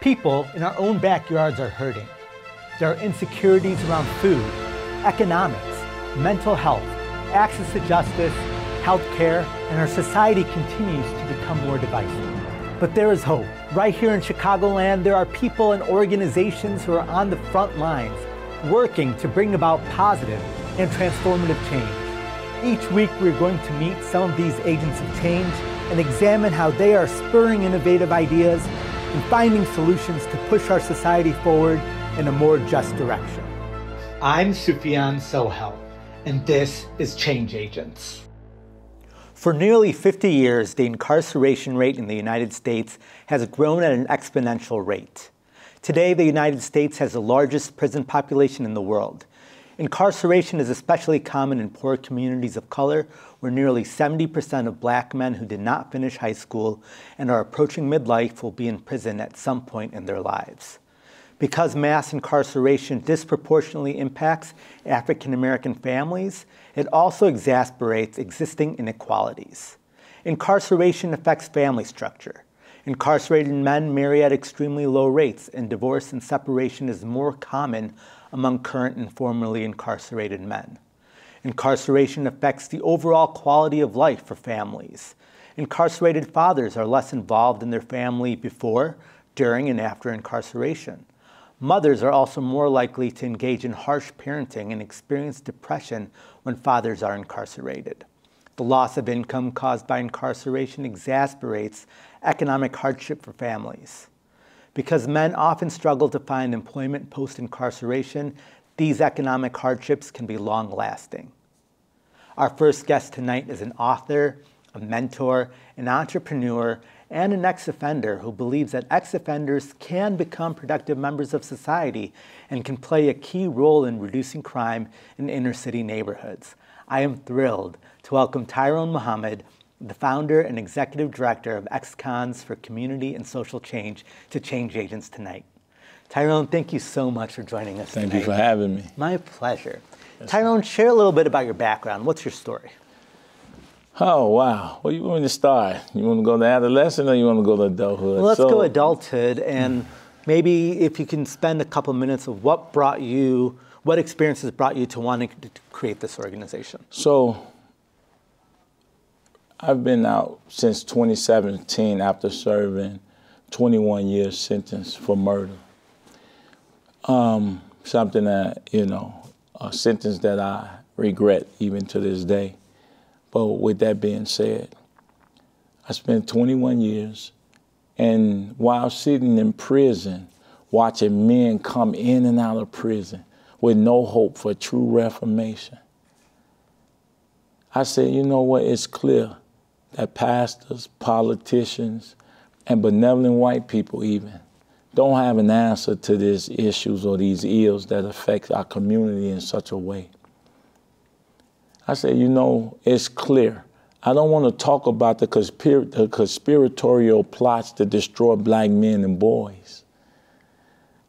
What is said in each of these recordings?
People in our own backyards are hurting. There are insecurities around food, economics, mental health, access to justice, healthcare, and our society continues to become more divisive. But there is hope. Right here in Chicagoland, there are people and organizations who are on the front lines, working to bring about positive and transformative change. Each week, we're going to meet some of these agents of change and examine how they are spurring innovative ideas and finding solutions to push our society forward in a more just direction. I'm Sufyan Sohel, and this is Change Agents. For nearly 50 years, the incarceration rate in the United States has grown at an exponential rate. Today, the United States has the largest prison population in the world. Incarceration is especially common in poor communities of color, where nearly 70% of black men who did not finish high school and are approaching midlife will be in prison at some point in their lives. Because mass incarceration disproportionately impacts African American families, it also exacerbates existing inequalities. Incarceration affects family structure. Incarcerated men marry at extremely low rates, and divorce and separation is more common among current and formerly incarcerated men. Incarceration affects the overall quality of life for families. Incarcerated fathers are less involved in their family before, during, and after incarceration. Mothers are also more likely to engage in harsh parenting and experience depression when fathers are incarcerated. The loss of income caused by incarceration exacerbates economic hardship for families. Because men often struggle to find employment post-incarceration, these economic hardships can be long-lasting. Our first guest tonight is an author, a mentor, an entrepreneur, and an ex-offender who believes that ex-offenders can become productive members of society and can play a key role in reducing crime in inner-city neighborhoods. I am thrilled to welcome Tyrone Muhammad, the founder and executive director of Ex-Cons for Community and Social Change, to Change Agents tonight. Tyrone, thank you so much for joining us tonight. Thank you for having me. My pleasure. Yes, Tyrone, share a little bit about your background. What's your story? Oh, wow. Where you want me to start? You want to go to adolescent or you want to go to adulthood? Well, let's go adulthood, and maybe if you can spend a couple minutes of what experiences brought you to wanting to create this organization. So, I've been out since 2017 after serving 21 years sentence for murder. Something that, a sentence that I regret even to this day. But with that being said, I spent 21 years, and while sitting in prison, watching men come in and out of prison with no hope for true reformation, I said, you know what, it's clear that pastors, politicians, and benevolent white people even don't have an answer to these issues or these ills that affect our community in such a way. I said, it's clear. I don't want to talk about the conspiratorial plots to destroy black men and boys.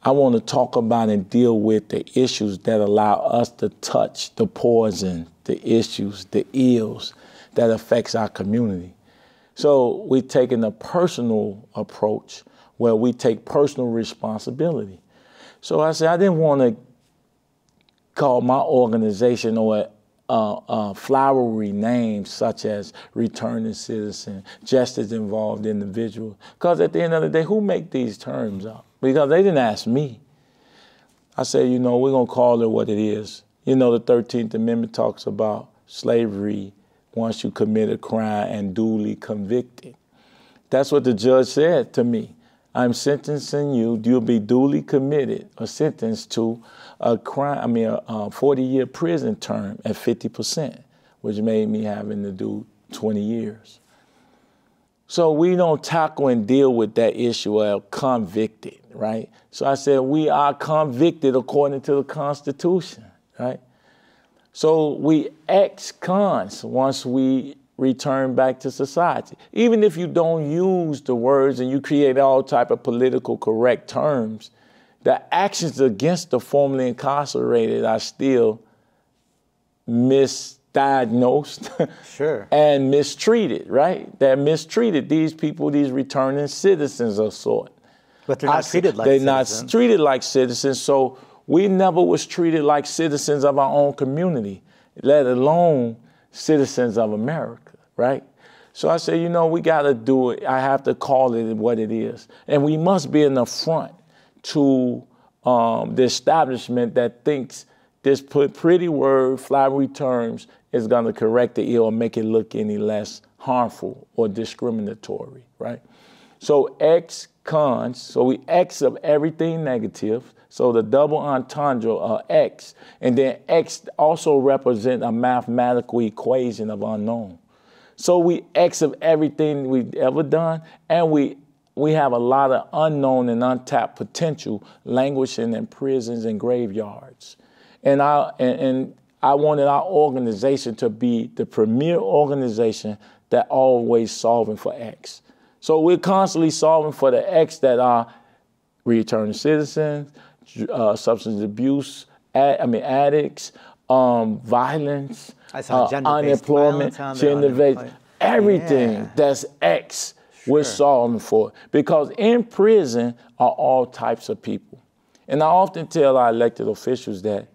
I want to talk about and deal with the issues that allow us to touch the poison, the issues, the ills that affects our community. So we're taking a personal approach where we take personal responsibility. So I said, I didn't want to call my organization or flowery names such as returning citizen, justice involved individual, because at the end of the day, who make these terms up? Because they didn't ask me. I said, we're going to call it what it is. The 13th Amendment talks about slavery once you commit a crime and duly convicted. That's what the judge said to me. I'm sentencing you, you'll be duly committed or sentenced to a 40-year prison term at 50%, which made me having to do 20 years. So we don't tackle and deal with that issue of convicted, right? So I said, we are convicted according to the Constitution, right? So we ex-cons once we return back to society. Even if you don't use the words and you create all type of political correct terms, the actions against the formerly incarcerated are still misdiagnosed sure. and mistreated, right? They're mistreated. These people, these returning citizens of sort. But they're not treated like they're citizens. not treated like citizens. So we never was treated like citizens of our own community, let alone citizens of America, right? So I said, you know, we got to do it. I have to call it what it is. And we must be an affront to the establishment that thinks this pretty word, flowery terms, is going to correct the ill or make it look any less harmful or discriminatory, right? So ex-cons, so we X of everything negative. So the double entendre X, and then X also represent a mathematical equation of unknown. So we X of everything we've ever done, and we have a lot of unknown and untapped potential languishing in prisons and graveyards. And I wanted our organization to be the premier organization that always solving for X. So we're constantly solving for the X that are returning citizens, substance abuse, addicts, violence, unemployment, gender-based, everything that's X, we're solving for. Because in prison are all types of people. And I often tell our elected officials that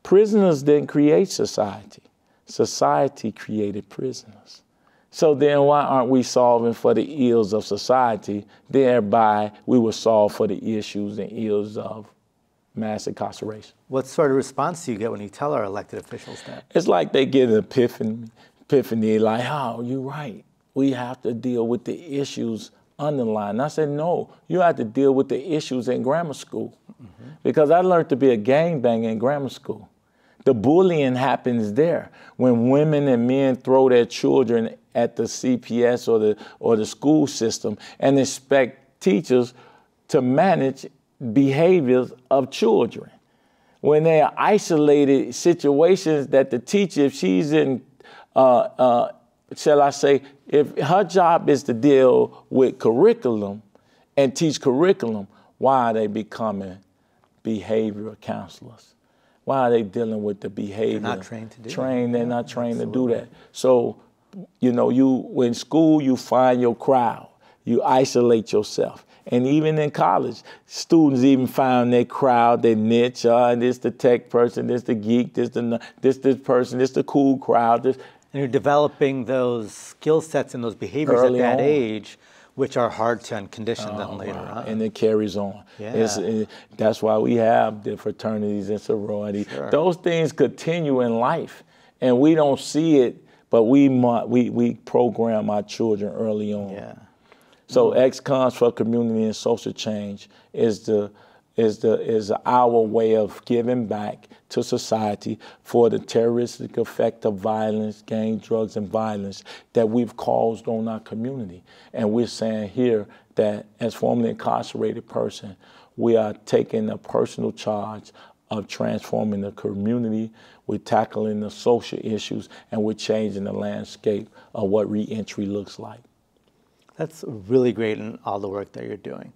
prisoners didn't create society. Society created prisoners. So then why aren't we solving for the ills of society? Thereby, we will solve for the issues and ills of mass incarceration. What sort of response do you get when you tell our elected officials that? It's like they get an epiphany like, oh, you're right. We have to deal with the issues underlying. I said, no, you have to deal with the issues in grammar school. Because I learned to be a gangbanger in grammar school. The bullying happens there when women and men throw their children at the CPS or the school system and expect teachers to manage behaviors of children. When they are isolated situations that the teacher, if she's in, shall I say, if her job is to deal with curriculum and teach curriculum, why are they becoming behavioral counselors? Why are they dealing with the behavior? They're not trained to do that. They're not trained to do that. So, you know, in school, you find your crowd. You isolate yourself. And even in college, students even find their crowd, their niche. This the tech person, this the geek, this person, this the cool crowd. And you're developing those skill sets and those behaviors at that age, which are hard to uncondition them later on. And it carries on. Yeah. That's why we have the fraternities and sororities. Sure. Those things continue in life, and we don't see it, but we program our children early on. Yeah. So ex-cons for community and social change is our way of giving back to society for the terroristic effect of violence, gang, drugs, and violence that we've caused on our community. And we're saying here that as formerly incarcerated person, we are taking a personal charge of transforming the community, we're tackling the social issues, and we're changing the landscape of what reentry looks like. That's really great in all the work that you're doing.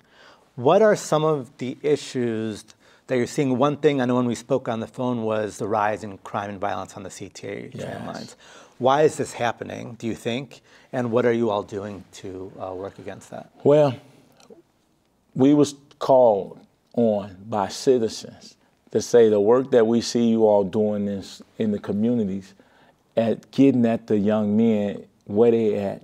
What are some of the issues that you're seeing? One thing I know when we spoke on the phone was the rise in crime and violence on the CTA train lines. Why is this happening, do you think? And what are you all doing to work against that? Well, we was called on by citizens to say the work that we see you all doing in the communities at getting at the young men where they at,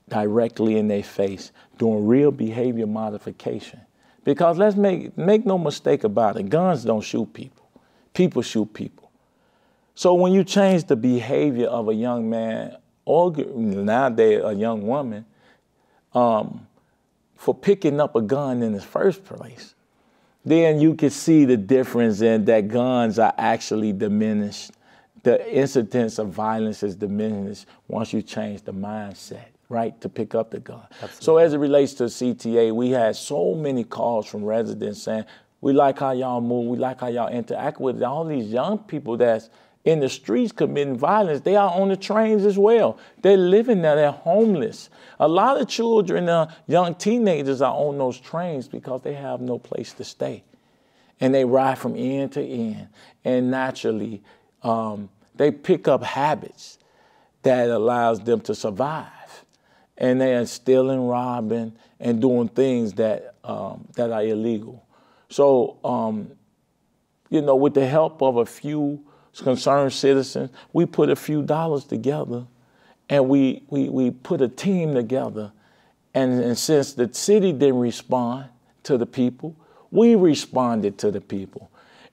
directly in their face, doing real behavior modification. Because let's make no mistake about it, guns don't shoot people. People shoot people. So when you change the behavior of a young man, or nowadays a young woman, for picking up a gun in the first place, then you can see the difference in that guns are actually diminished. The incidence of violence is diminished once you change the mindset, right, to pick up the gun. Absolutely. So as it relates to CTA, we had so many calls from residents saying, we like how y'all move, we like how y'all interact with all these young people that's in the streets committing violence. They are on the trains as well. They're living there, they're homeless. A lot of children, young teenagers are on those trains because they have no place to stay. And they ride from end to end. And naturally, they pick up habits that allows them to survive. and they are stealing, robbing, and doing things that that are illegal. So, you know, with the help of a few concerned citizens, we put a few dollars together, and we put a team together. And since the city didn't respond to the people, we responded to the people.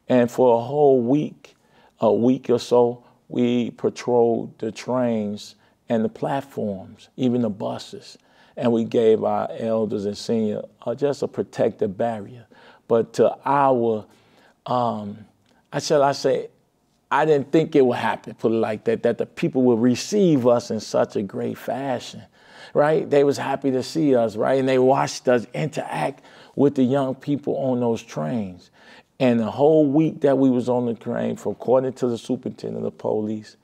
And for a whole week or so, we patrolled the trains and the platforms, even the buses. And we gave our elders and seniors just a protective barrier. But to our, I didn't think it would happen, put it like that the people would receive us in such a great fashion, right? They was happy to see us, right? And they watched us interact with the young people on those trains. And the whole week that we was on the train, according to the superintendent of police,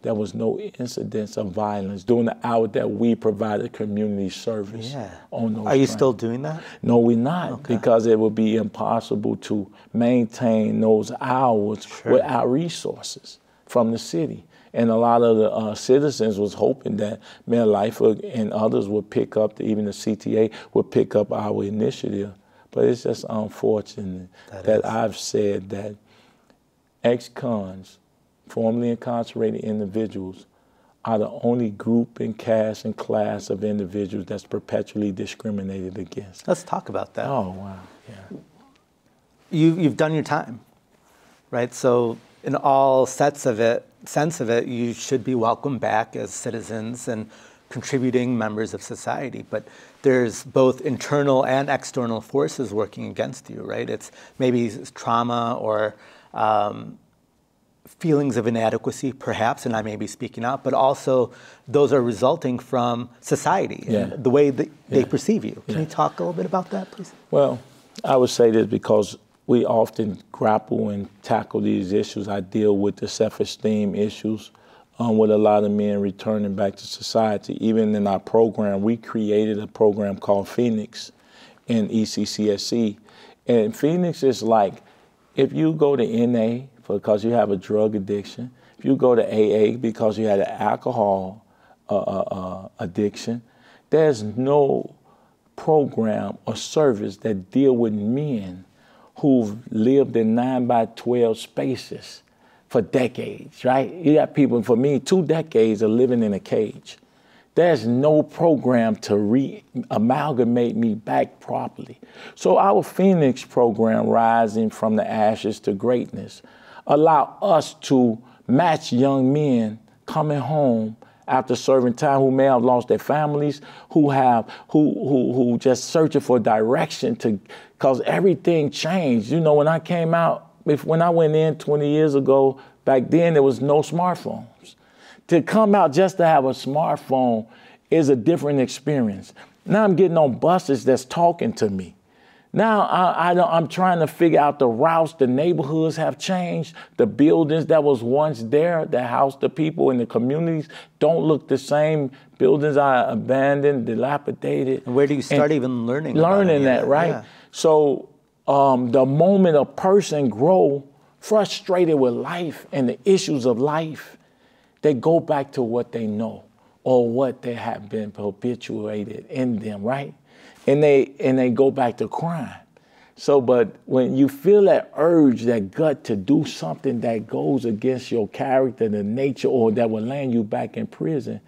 there was no incidents of violence during the hour that we provided community service on those Are you trains. still doing that? No, we're not, because it would be impossible to maintain those hours without resources from the city. And a lot of the citizens was hoping that Mayor Lightfoot and others would pick up, even the CTA would pick up our initiative. But it's just unfortunate that I've said that ex-cons, formerly incarcerated individuals, are the only group and caste and class of individuals that's perpetually discriminated against. Let's talk about that. Oh, wow, yeah. You've done your time, right? So in all sense of it, you should be welcomed back as citizens and contributing members of society. But there's both internal and external forces working against you, right? It's maybe trauma or feelings of inadequacy, perhaps, and I may be speaking out, but also those are resulting from society and the way that they perceive you. Can you talk a little bit about that, please? Well, I would say this because we often grapple and tackle these issues. I deal with the self-esteem issues with a lot of men returning back to society. Even in our program, we created a program called Phoenix in ECCSC. And Phoenix is like, if you go to NA because you have a drug addiction, if you go to AA because you had an alcohol addiction, there's no program or service that deal with men who've lived in 9x12 spaces for decades, right? You got people, for me, 2 decades of living in a cage. There's no program to re-amalgamate me back properly. So our Phoenix program, Rising from the Ashes to Greatness, allow us to match young men coming home after serving time who may have lost their families, who just searching for direction because everything changed. You know, when I came out, when I went in 20 years ago, back then there was no smartphones. To come out just to have a smartphone is a different experience. Now I'm getting on buses that's talking to me. Now I'm trying to figure out the routes. The neighborhoods have changed. The buildings that was once there that housed the people in the communities don't look the same. Buildings are abandoned, dilapidated. And where do you start even learning that, right? Yeah. So the moment a person grow frustrated with life and the issues of life, they go back to what they know or what they have been perpetuated in them, right? And they go back to crime. So, but when you feel that urge, that gut to do something that goes against your character, the nature, or that will land you back in prison,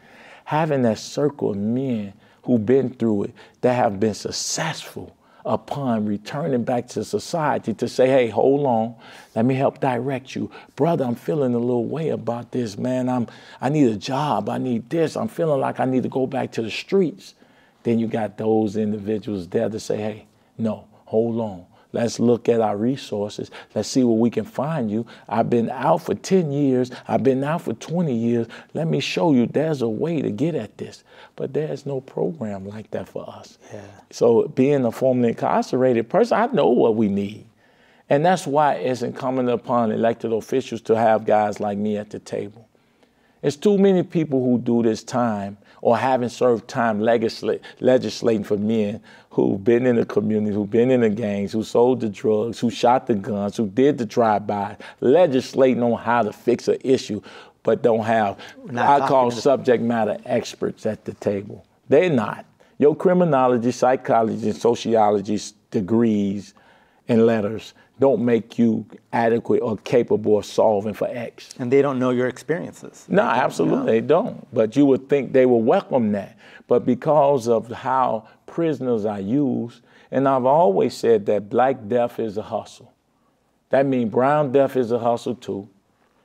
having that circle of men who've been through it, that have been successful upon returning back to society to say, hey, hold on, let me help direct you. Brother, I'm feeling a little way about this, man. I need a job, I need this. I'm feeling like I need to go back to the streets. Then you got those individuals there to say, hey, no, hold on. Let's look at our resources. Let's see where we can find you. I've been out for 10 years. I've been out for 20 years. Let me show you there's a way to get at this. But there's no program like that for us. Yeah. So being a formerly incarcerated person, I know what we need. And that's why it's incumbent upon elected officials to have guys like me at the table. It's too many people who do this time or haven't served time legislating for men who've been in the community, who've been in the gangs, who sold the drugs, who shot the guns, who did the drive-by, legislating on how to fix an issue, but don't have, I call subject matter experts at the table They're not. Your criminology, psychology, and sociology degrees and letters don't make you adequate or capable of solving for X. And they don't know your experiences. No, absolutely they don't. But you would think they would welcome that. But because of how prisoners are used, and I've always said that black death is a hustle. That means brown death is a hustle too.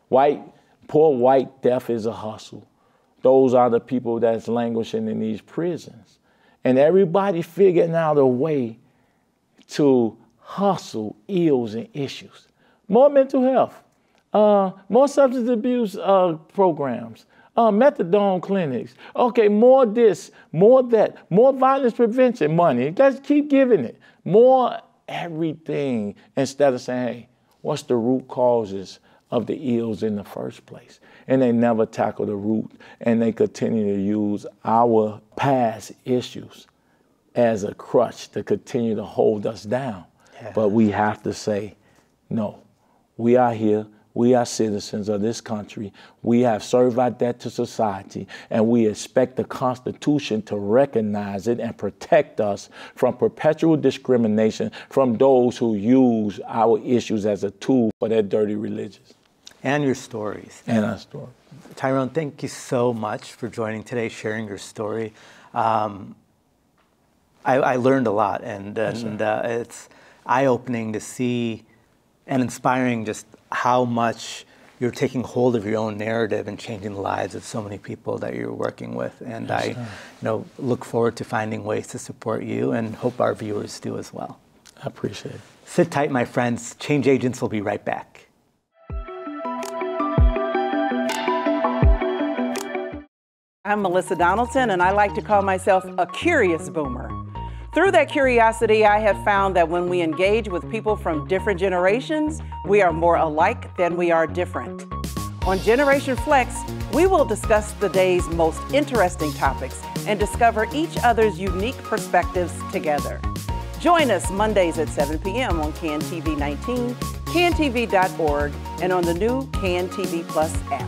Poor white death is a hustle. Those are the people that's languishing in these prisons. And everybody figuring out a way to hustle ills and issues. More mental health, more substance abuse programs, methadone clinics. Okay, more this, more that, more violence prevention money. Let's keep giving it. More everything instead of saying, hey, what's the root causes of the ills in the first place? And they never tackle the root, and they continue to use our past issues as a crutch to continue to hold us down. Yeah. But we have to say, no, we are here. We are citizens of this country. We have served our debt to society, and we expect the Constitution to recognize it and protect us from perpetual discrimination from those who use our issues as a tool for their dirty religions. And your stories. And our story. Tyrone, thank you so much for joining today, sharing your story. I learned a lot, and it's eye-opening to see and inspiring just how much you're taking hold of your own narrative and changing the lives of so many people that you're working with. And I look forward to finding ways to support you and hope our viewers do as well. I appreciate it. Sit tight, my friends. Change Agents will be right back. I'm Melissa Donaldson, and I like to call myself a curious boomer. Through that curiosity, I have found that when we engage with people from different generations, we are more alike than we are different. On Generation Flex, we will discuss the day's most interesting topics and discover each other's unique perspectives together. Join us Mondays at 7 p.m. on CAN TV 19, cantv.org, and on the new CAN TV Plus app.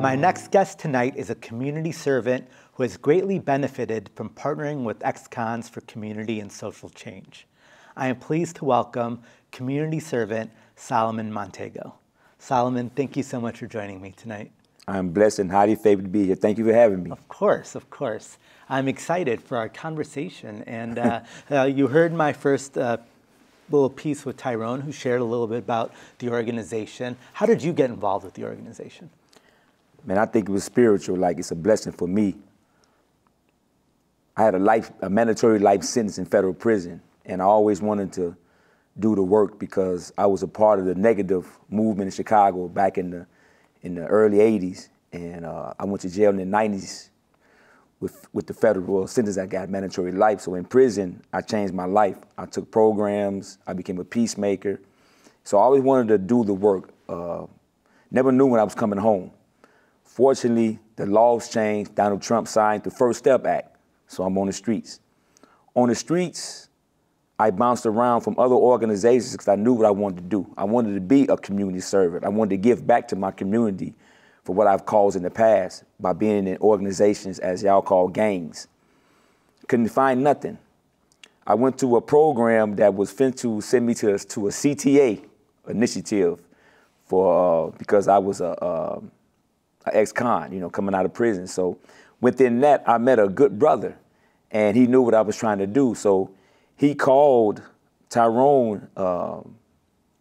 My next guest tonight is a community servant who has greatly benefited from partnering with ex-cons for community and social change. I am pleased to welcome Community Servant Solomon Montego. Solomon, thank you so much for joining me tonight. I'm blessed and highly favored to be here. Thank you for having me. Of course, of course. I'm excited for our conversation. And you heard my first little piece with Tyrone, who shared a little bit about the organization. How did you get involved with the organization? Man, I think it was spiritual, like it's a blessing for me. I had a mandatory life sentence in federal prison, and I always wanted to do the work because I was a part of the negative movement in Chicago back in the early 80s, and I went to jail in the 90s with the federal sentence. I got mandatory life, so in prison, I changed my life. I took programs, I became a peacemaker, so I always wanted to do the work. Never knew when I was coming home. Fortunately, the laws changed. Donald Trump signed the First Step Act, so I'm on the streets. On the streets, I bounced around from other organizations because I knew what I wanted to do. I wanted to be a community servant. I wanted to give back to my community for what I've caused in the past by being in organizations, as y'all call gangs. Couldn't find nothing. I went to a program that was fin to send me to a CTA initiative because I was an ex-con, coming out of prison. So within that, I met a good brother, and he knew what I was trying to do. So he called Tyrone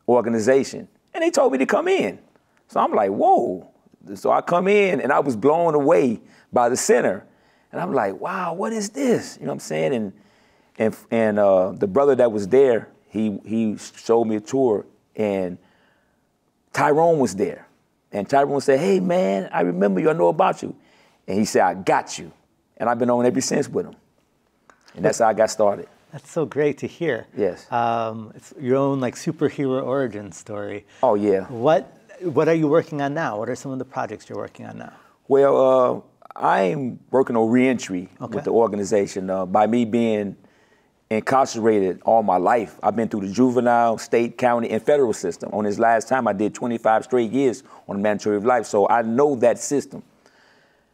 organization, and they told me to come in. So I'm like, whoa. So I come in, and I was blown away by the center. And I'm like, wow, what is this? You know what I'm saying? And the brother that was there, he showed me a tour, and Tyrone was there. And Tyrone said, hey, man, I remember you. I know about you. And he said, I got you. And I've been on ever since with him. And that's how I got started. That's so great to hear. Yes. It's your own superhero origin story. Oh, yeah. What are you working on now? What are some of the projects you're working on now? Well, I'm working on reentry with the organization. By me being incarcerated all my life. I've been through the juvenile, state, county, and federal system. On this last time, I did 25 straight years on the mandatory life, so I know that system.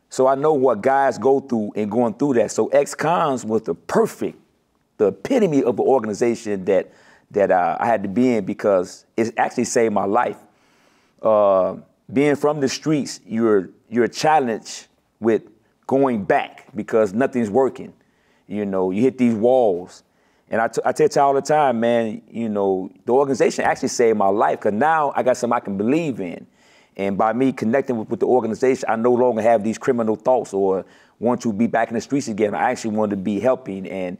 So I know what guys go through and going through that. So ex-cons was the epitome of an organization that I had to be in, because it actually saved my life. Being from the streets, you're challenged with going back because nothing's working. You know, you hit these walls. And I tell you all the time, man, you know, the organization actually saved my life, because now I got something I can believe in. And by me connecting with the organization, I no longer have these criminal thoughts or want to be back in the streets again. I actually want to be helping and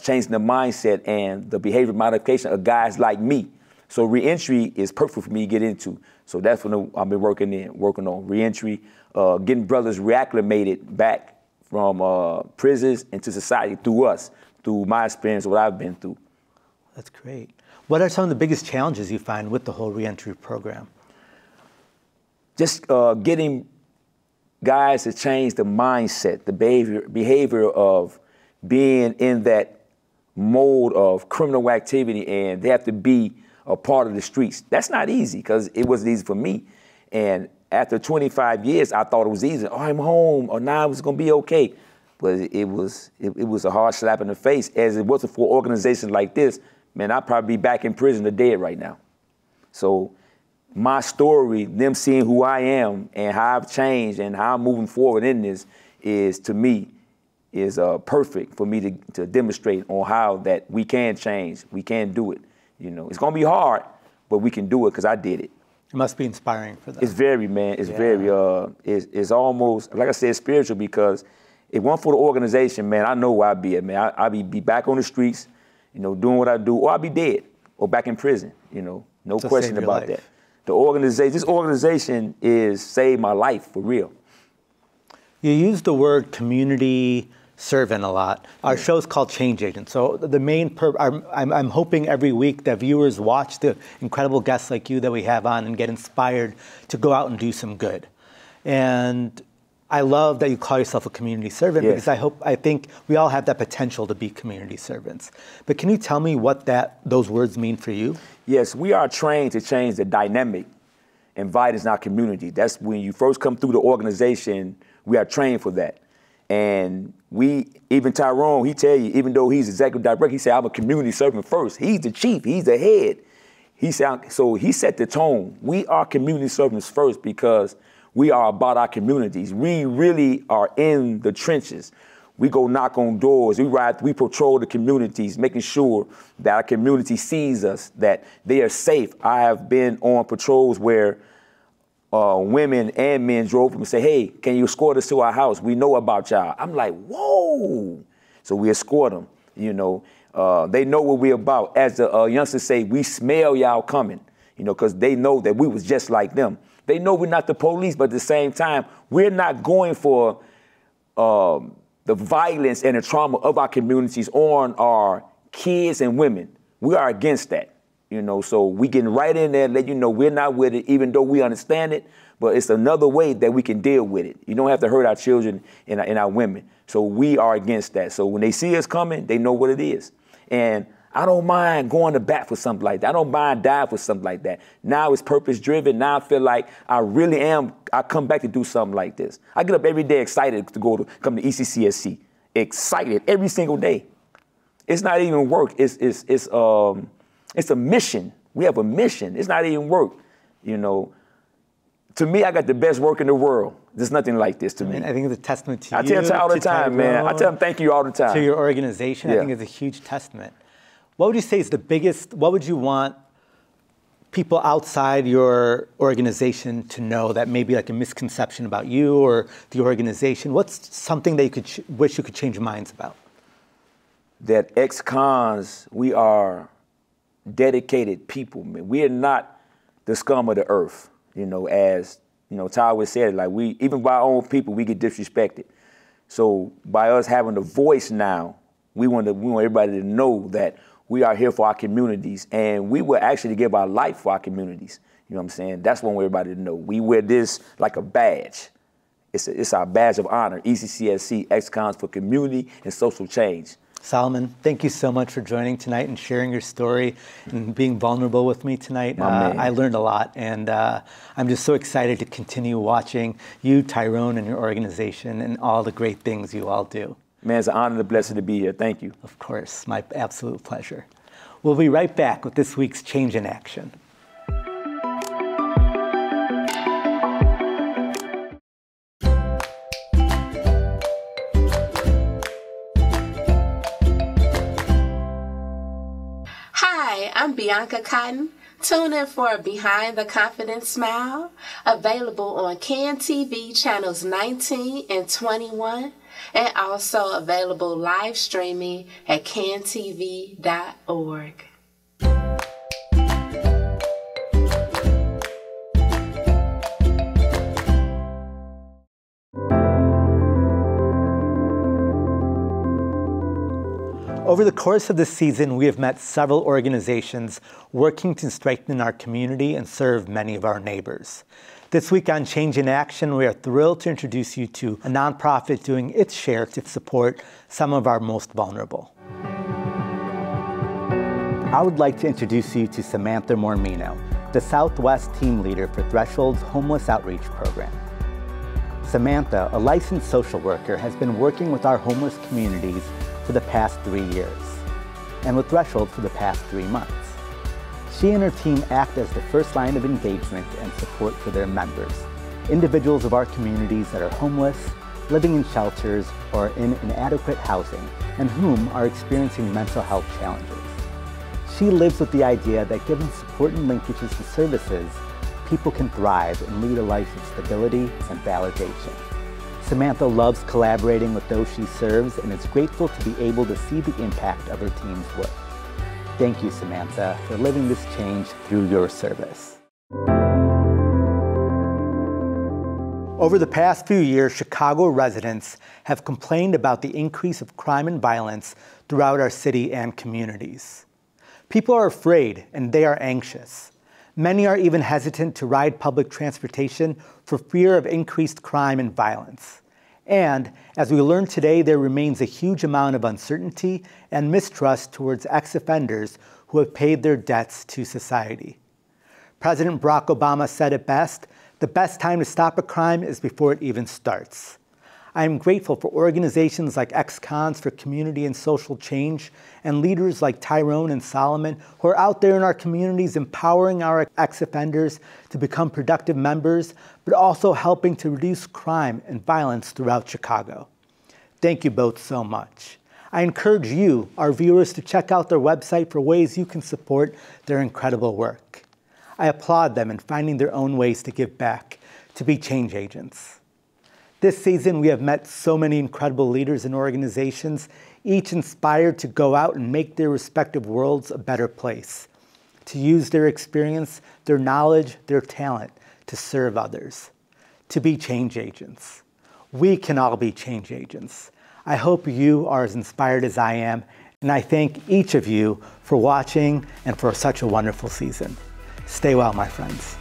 changing the mindset and the behavior modification of guys like me. So reentry is perfect for me to get into. So that's what I've been working on. Reentry, getting brothers reacclimated back from prisons into society through us, through my experience, what I've been through. That's great. What are some of the biggest challenges you find with the whole reentry program? Just getting guys to change the mindset, the behavior of being in that mode of criminal activity, and they have to be a part of the streets. That's not easy, because it wasn't easy for me. And after 25 years, I thought it was easy. Oh, I'm home, or now it's gonna be okay. But it was a hard slap in the face. As it wasn't for organizations like this, man, I'd probably be back in prison or dead right now. So my story, them seeing who I am and how I've changed and how I'm moving forward in this is, to me, is perfect for me to demonstrate on how that we can change, we can do it. You know, it's gonna be hard, but we can do it, because I did it. It must be inspiring for them. It's very, man, it's very, it's almost, like I said, spiritual, because if it weren't for the organization, man, I know where I'd be at, man. I'd be back on the streets, you know, doing what I do, or I'd be dead, or back in prison, you know, no question about that. This organization is saved my life, for real. You use the word community servant a lot. Our show's called Change Agent. So the main I'm hoping every week that viewers watch the incredible guests like you that we have on and get inspired to go out and do some good. And I love that you call yourself a community servant, because I think we all have that potential to be community servants. But can you tell me what those words mean for you? Yes, we are trained to change the dynamic and violence in our community. That's when you first come through the organization, we are trained for that. And even Tyrone, he tell you, even though he's executive director, he said, I'm a community servant first. He's the chief, he's the head. So he set the tone. We are community servants first, because we are about our communities. We really are in the trenches. We go knock on doors, we patrol the communities, making sure that our community sees us, that they are safe. I have been on patrols where women and men drove up and say, hey, can you escort us to our house? We know about y'all. I'm like, whoa. So we escort them, you know. They know what we're about. As the youngsters say, we smell y'all coming, you know, because they know that we was just like them. They know we're not the police, but at the same time, we're not going for the violence and the trauma of our communities on our kids and women. We are against that. You know, so we getting right in there and let you know we're not with it, even though we understand it, but it's another way that we can deal with it. You don't have to hurt our children and our women. So we are against that. So when they see us coming, they know what it is. And I don't mind going to bat for something like that. I don't mind dying for something like that. Now it's purpose driven. Now I feel like I come back to do something like this. I get up every day excited to come to ECCSC. Excited every single day. It's not even work. It's a mission. We have a mission. It's not even work, you know. To me, I got the best work in the world. There's nothing like this to me. I think it's a testament to you. I tell them all the time, man. I tell them thank you all the time. To your organization, I think it's a huge testament. What would you say is the biggest, what would you want people outside your organization to know that may be like a misconception about you or the organization? What's something that you wish you could change minds about? That ex-cons, we are dedicated people, man. We are not the scum of the earth, you know, as, you know, Ty always said, like even by our own people, we get disrespected. So by us having a voice now, we want everybody to know that we are here for our communities, and we will actually give our life for our communities. You know what I'm saying? That's what we want everybody to know. We wear this like a badge. It's our badge of honor, ECCSC, ex-cons for community and social change. Solomon, thank you so much for joining tonight and sharing your story and being vulnerable with me tonight. I learned a lot, and I'm just so excited to continue watching you, Tyrone, and your organization and all the great things you all do. Man, it's an honor and a blessing to be here. Thank you. Of course, my absolute pleasure. We'll be right back with this week's Change in Action. Hi, I'm Bianca Cotton. Tune in for Behind the Confident Smile, available on CAN TV channels 19 and 21, and also available live streaming at cantv.org. Over the course of this season, we have met several organizations working to strengthen our community and serve many of our neighbors. This week on Change in Action, we are thrilled to introduce you to a nonprofit doing its share to support some of our most vulnerable. I would like to introduce you to Samantha Mormino, the Southwest team leader for Threshold's Homeless Outreach Program. Samantha, a licensed social worker, has been working with our homeless communities for the past 3 years, and with Threshold for the past 3 months. She and her team act as the first line of engagement and support for their members, individuals of our communities that are homeless, living in shelters, or in inadequate housing, and whom are experiencing mental health challenges. She lives with the idea that given support and linkages to services, people can thrive and lead a life of stability and validation. Samantha loves collaborating with those she serves and is grateful to be able to see the impact of her team's work. Thank you, Samantha, for living this change through your service. Over the past few years, Chicago residents have complained about the increase of crime and violence throughout our city and communities. People are afraid and they are anxious. Many are even hesitant to ride public transportation for fear of increased crime and violence. And as we learned today, there remains a huge amount of uncertainty and mistrust towards ex-offenders who have paid their debts to society. President Barack Obama said it best, "The best time to stop a crime is before it even starts." I am grateful for organizations like ex-cons for community and social change and leaders like Tyrone and Solomon who are out there in our communities empowering our ex-offenders to become productive members, but also helping to reduce crime and violence throughout Chicago. Thank you both so much. I encourage you, our viewers, to check out their website for ways you can support their incredible work. I applaud them in finding their own ways to give back, to be change agents. This season, we have met so many incredible leaders and organizations, each inspired to go out and make their respective worlds a better place, to use their experience, their knowledge, their talent to serve others, to be change agents. We can all be change agents. I hope you are as inspired as I am, and I thank each of you for watching and for such a wonderful season. Stay well, my friends.